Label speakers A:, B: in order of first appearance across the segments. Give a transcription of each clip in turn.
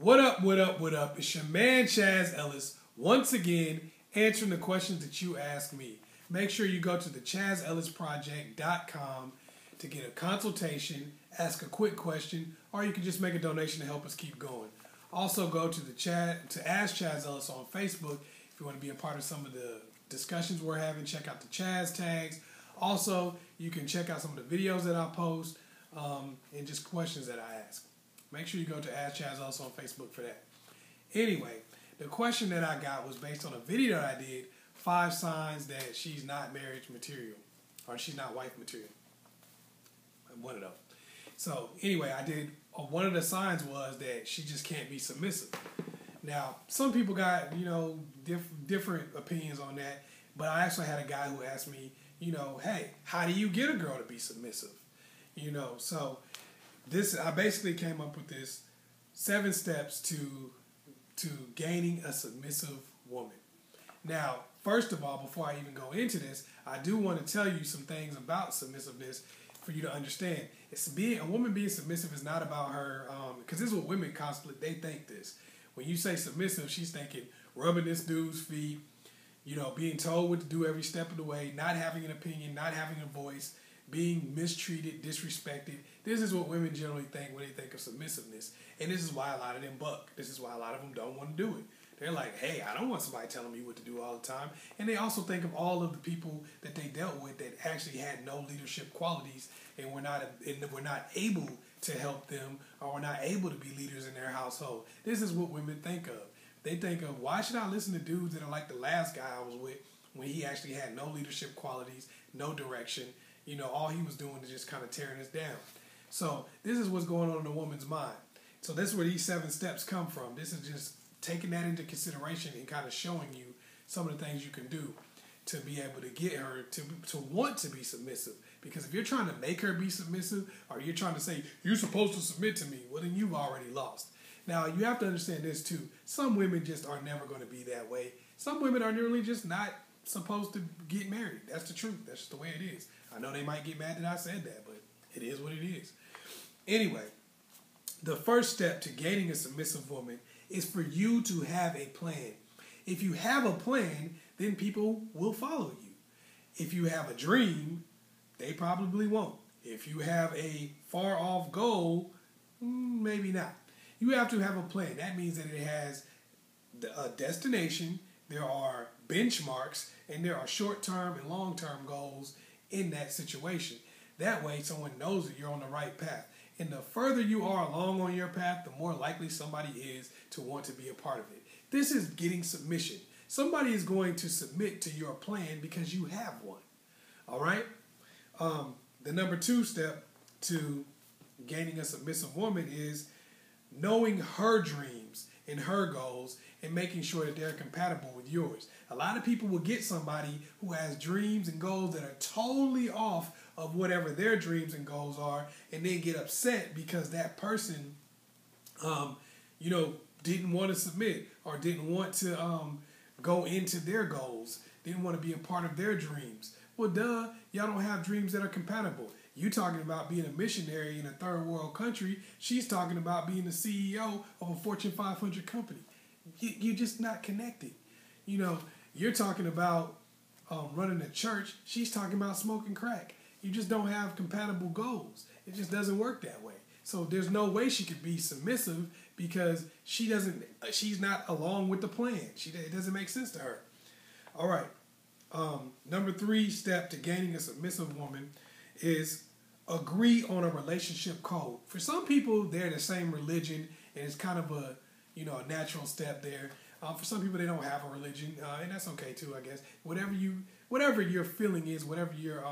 A: What up, what up, what up? It's your man, Chaz Ellis, once again answering the questions that you asked me. Make sure you go to the askchazzellisproject.com to get a consultation, ask a quick question, or you can just make a donation to help us keep going. Also, go to the chat to Ask Chaz Ellis on Facebook if you want to be a part of some of the discussions we're having. Check out the Chaz tags. Also, you can check out some of the videos that I post and just questions that I ask. Make sure you go to Ask Chaz Ellis on Facebook for that. Anyway, the question that I got was based on a video that I did, 5 signs that she's not marriage material, or she's not wife material. One of those. So anyway, I did, one of the signs was that she just can't be submissive. Now, some people got, different opinions on that, but I actually had a guy who asked me, hey, how do you get a girl to be submissive? So I basically came up with this 7 steps to gaining a submissive woman. Now, first of all, before I even go into this, I do want to tell you some things about submissiveness for you to understand. A woman being submissive is not about her, because this is what women constantly, they think this. When you say submissive, she's thinking rubbing this dude's feet, being told what to do every step of the way, not having an opinion, not having a voice, being mistreated, disrespected. This is what women generally think when they think of submissiveness. And this is why a lot of them buck. This is why a lot of them don't want to do it. They're like, hey, I don't want somebody telling me what to do all the time. And they also think of all of the people that they dealt with that actually had no leadership qualities and were not able to help them, or were not able to be leaders in their household. This is what women think of. They think of, why should I listen to dudes that are like the last guy I was with when he actually had no leadership qualities, no direction. All he was doing is just kind of tearing us down. So this is what's going on in a woman's mind. So this is where these 7 steps come from. This is just taking that into consideration and kind of showing you some of the things you can do to be able to get her to want to be submissive. Because if you're trying to make her be submissive, or you're trying to say, you're supposed to submit to me, well, then you've already lost. Now, you have to understand this too. Some women just are never going to be that way. Some women are really just not supposed to get married. That's the truth. That's just the way it is. I know they might get mad that I said that, but it is what it is. Anyway, the first step to gaining a submissive woman is for you to have a plan. If you have a plan, then people will follow you. If you have a dream, they probably won't. If you have a far-off goal, maybe not. You have to have a plan. That means that it has a destination, there are benchmarks, and there are short-term and long-term goals in that situation. That way, someone knows that you're on the right path. And the further you are along on your path, the more likely somebody is to want to be a part of it. This is getting submission. Somebody is going to submit to your plan because you have one. All right? The number 2 step to gaining a submissive woman is knowing her dreams and her goals and making sure that they're compatible with yours. A lot of people will get somebody who has dreams and goals that are totally off of whatever their dreams and goals are, and they get upset because that person, didn't want to submit, or didn't want to go into their goals, didn't want to be a part of their dreams. Well, duh, y'all don't have dreams that are compatible. You talking about being a missionary in a third world country. She's talking about being the CEO of a Fortune 500 company. You're just not connected. You're talking about running a church. She's talking about smoking crack. You just don't have compatible goals. It just doesn't work that way. So there's no way she could be submissive because she's not along with the plan. It doesn't make sense to her. All right. Number 3 step to gaining a submissive woman is agree on a relationship code. For some people, they're the same religion, and it's kind of a natural step there. For some people, they don't have a religion, and that's okay too, I guess. Whatever your feeling is, whatever your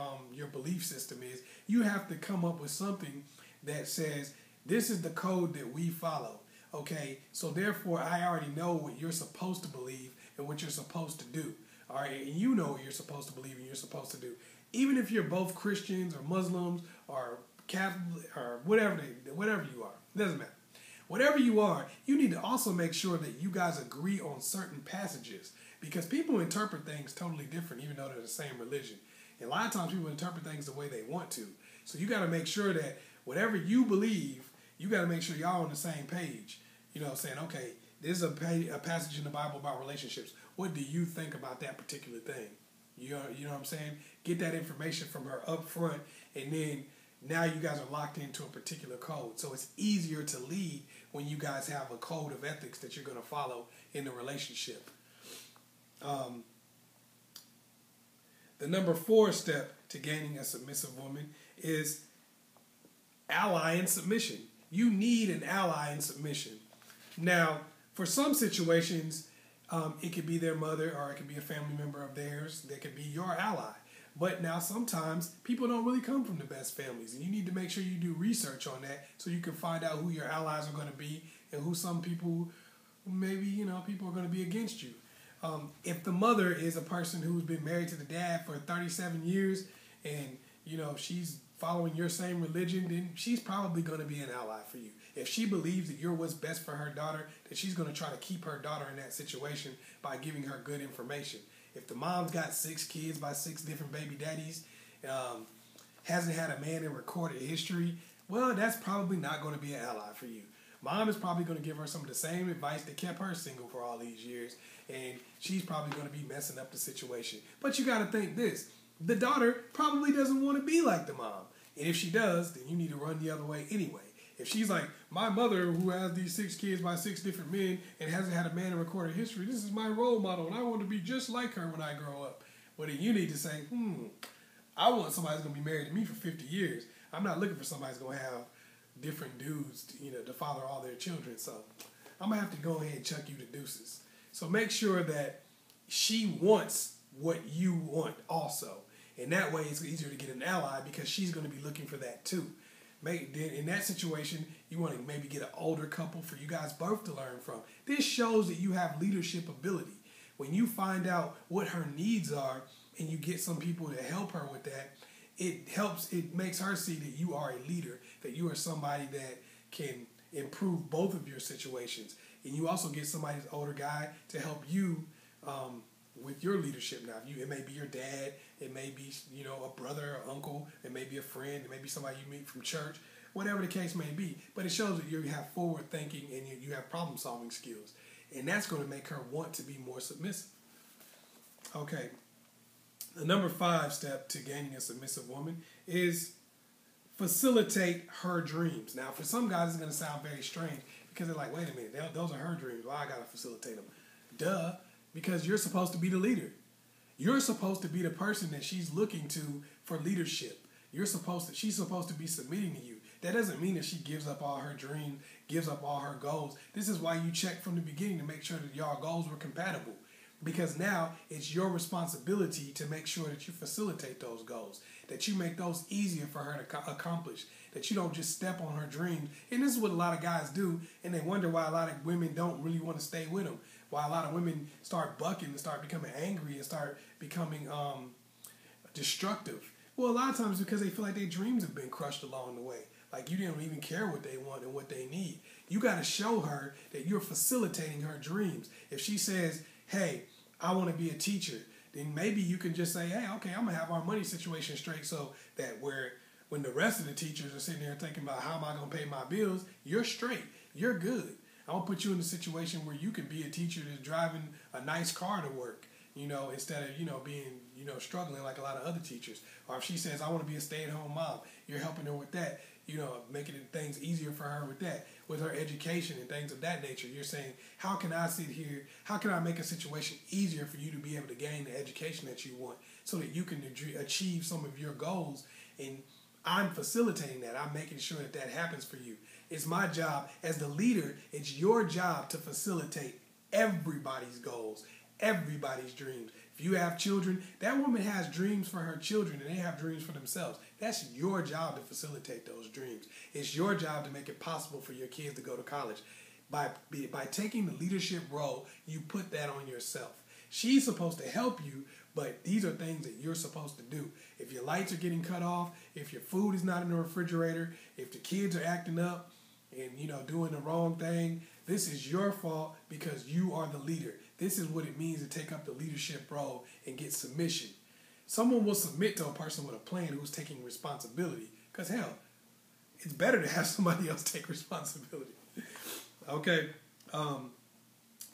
A: belief system is, you have to come up with something that says, this is the code that we follow. Okay, so therefore, I already know what you're supposed to believe and what you're supposed to do. All right, and you know what you're supposed to believe and you're supposed to do. Even if you're both Christians or Muslims or Catholic or whatever you are, it doesn't matter. Whatever you are, you need to also make sure that you guys agree on certain passages, because people interpret things totally different even though they're the same religion. And a lot of times people interpret things the way they want to. So you got to make sure that whatever you believe, you got to make sure y'all on the same page. saying, okay, this is a passage in the Bible about relationships. What do you think about that particular thing? You know what I'm saying? Get that information from her up front, and then now you guys are locked into a particular code. So it's easier to lead when you guys have a code of ethics that you're going to follow in the relationship. The number 4 step to gaining a submissive woman is ally in submission. You need an ally in submission. Now, for some situations, it could be their mother or it could be a family member of theirs that could be your ally. But now sometimes people don't really come from the best families, and you need to make sure you do research on that so you can find out who your allies are going to be and who some people, maybe, people are going to be against you. If the mother is a person who's been married to the dad for 37 years and, she's following your same religion, then she's probably going to be an ally for you. If she believes that you're what's best for her daughter, then she's going to try to keep her daughter in that situation by giving her good information. If the mom's got 6 kids by 6 different baby daddies, hasn't had a man in recorded history, well, that's probably not going to be an ally for you. Mom is probably going to give her some of the same advice that kept her single for all these years, and she's probably going to be messing up the situation. But you got to think this. The daughter probably doesn't want to be like the mom. And if she does, then you need to run the other way anyway. If she's like, my mother who has these 6 kids by 6 different men and hasn't had a man in recorded history, this is my role model and I want to be just like her when I grow up. Well, then you need to say, I want somebody who's going to be married to me for 50 years. I'm not looking for somebody who's going to have different dudes, to father all their children. So I'm going to have to go ahead and chuck you the deuces. So make sure that she wants what you want also. And that way it's easier to get an ally because she's going to be looking for that too. In that situation, you want to maybe get an older couple for you guys both to learn from. This shows that you have leadership ability. When you find out what her needs are and you get some people to help her with that, it makes her see that you are a leader, that you are somebody that can improve both of your situations. And you also get somebody's older guy to help you with your leadership. Now, it may be your dad, it may be a brother or uncle, it may be a friend, it may be somebody you meet from church, whatever the case may be. But it shows that you have forward thinking and you have problem solving skills, and that's going to make her want to be more submissive. Okay, the number 5 step to gaining a submissive woman is facilitate her dreams. Now, for some guys, it's going to sound very strange because they're like, wait a minute, those are her dreams. Why I got to facilitate them? Duh. Because you're supposed to be the leader. You're supposed to be the person that she's looking to for leadership. She's supposed to be submitting to you. That doesn't mean that she gives up all her dreams, gives up all her goals. This is why you check from the beginning to make sure that y'all goals were compatible. Because now it's your responsibility to make sure that you facilitate those goals, that you make those easier for her to accomplish, that you don't just step on her dreams. And this is what a lot of guys do, and they wonder why a lot of women don't really want to stay with them. Why a lot of women start bucking and start becoming angry and start becoming destructive. Well, a lot of times because they feel like their dreams have been crushed along the way. Like you didn't even care what they want and what they need. You got to show her that you're facilitating her dreams. If she says, hey, I want to be a teacher, then maybe you can just say, hey, okay, I'm going to have our money situation straight so that when the rest of the teachers are sitting there thinking about how am I going to pay my bills, you're straight. You're good. I'm going to put you in a situation where you can be a teacher that's driving a nice car to work, instead of, being, struggling like a lot of other teachers. Or if she says, I want to be a stay-at-home mom, you're helping her with that, making things easier for her with that, with her education and things of that nature. You're saying, how can I sit here, how can I make a situation easier for you to be able to gain the education that you want so that you can achieve some of your goals? And I'm facilitating that. I'm making sure that happens for you. It's my job as the leader. It's your job to facilitate everybody's goals, everybody's dreams. If you have children, that woman has dreams for her children and they have dreams for themselves. That's your job to facilitate those dreams. It's your job to make it possible for your kids to go to college. By taking the leadership role, you put that on yourself. She's supposed to help you, but these are things that you're supposed to do. If your lights are getting cut off, if your food is not in the refrigerator, if the kids are acting up and doing the wrong thing, this is your fault because you are the leader. This is what it means to take up the leadership role and get submission. Someone will submit to a person with a plan who's taking responsibility because, hell, it's better to have somebody else take responsibility. Okay.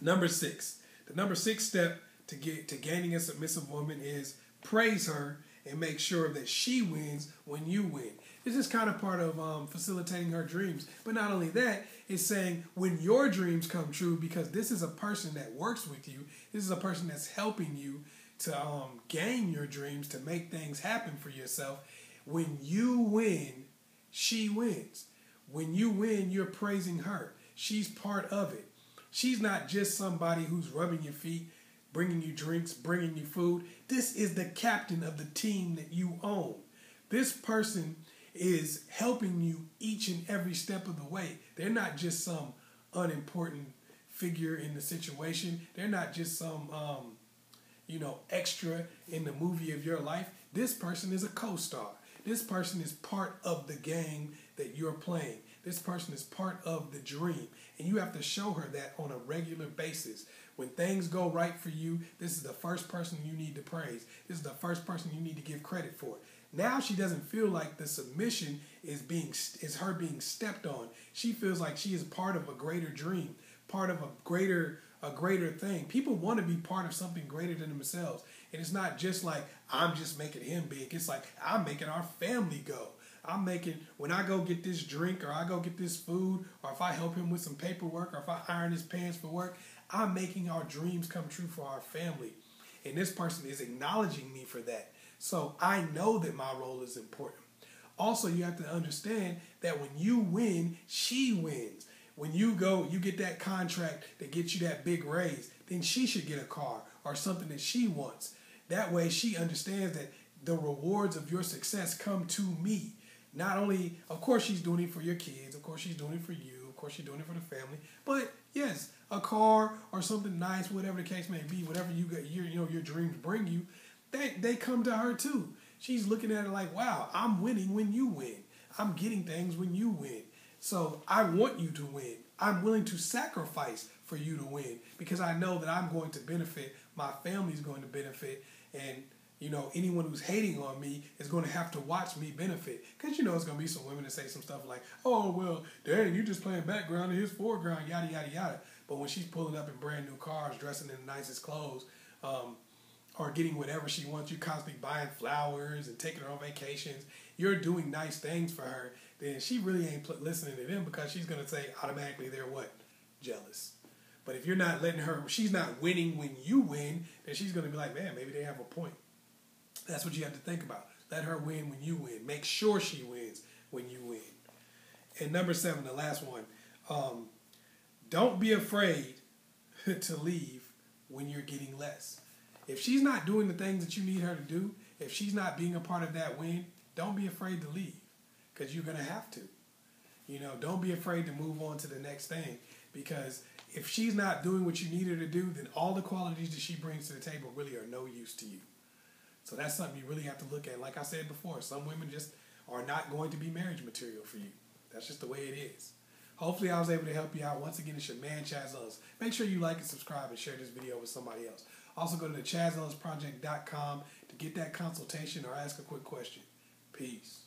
A: Number 6. The number 6 step to gaining a submissive woman is praise her and make sure that she wins when you win. This is kind of part of facilitating her dreams. But not only that, it's saying when your dreams come true, because this is a person that works with you. This is a person that's helping you to gain your dreams, to make things happen for yourself. When you win, she wins. When you win, you're praising her. She's part of it. She's not just somebody who's rubbing your feet, bringing you drinks, bringing you food. This is the captain of the team that you own. This person is helping you each and every step of the way. They're not just some unimportant figure in the situation. They're not just some, extra in the movie of your life. This person is a co-star. This person is part of the game that you're playing. This person is part of the dream. And you have to show her that on a regular basis. When things go right for you, this is the first person you need to praise. This is the first person you need to give credit for. Now she doesn't feel like the submission is her being stepped on. She feels like she is part of a greater dream, part of a greater thing. People want to be part of something greater than themselves. And it's not just like, I'm just making him big. It's like, I'm making our family go. When I go get this drink, or I go get this food, or if I help him with some paperwork, or if I iron his pants for work, I'm making our dreams come true for our family. And this person is acknowledging me for that. So I know that my role is important. Also, you have to understand that when you win, she wins. When you get that contract that gets you that big raise, then she should get a car or something that she wants. That way she understands that the rewards of your success come to me. Not only, of course, she's doing it for your kids. Of course, she's doing it for you. Of course, she's doing it for the family. But yes, a car or something nice, whatever the case may be, whatever your dreams bring you, they come to her too. She's looking at it like, wow, I'm winning when you win. I'm getting things when you win. So I want you to win. I'm willing to sacrifice for you to win because I know that I'm going to benefit. My family's going to benefit. And anyone who's hating on me is going to have to watch me benefit. Because, it's going to be some women that say some stuff like, oh, well, dang, you just playing background in his foreground, yada, yada, yada. But when she's pulling up in brand new cars, dressing in the nicest clothes, or getting whatever she wants, you constantly buying flowers and taking her on vacations, you're doing nice things for her, then she really ain't listening to them because she's going to say automatically they're what? Jealous. But if you're not letting her, she's not winning when you win, then she's going to be like, man, maybe they have a point. That's what you have to think about. Let her win when you win. Make sure she wins when you win. And number 7, the last one. Don't be afraid to leave when you're getting less. If she's not doing the things that you need her to do, if she's not being a part of that win, don't be afraid to leave because you're going to have to. Don't be afraid to move on to the next thing because if she's not doing what you need her to do, then all the qualities that she brings to the table really are no use to you. So that's something you really have to look at. Like I said before, some women just are not going to be marriage material for you. That's just the way it is. Hopefully I was able to help you out. Once again, it's your man, Chazzellis. Make sure you like and subscribe and share this video with somebody else. Also go to the askchazzellisproject.com to get that consultation or ask a quick question. Peace.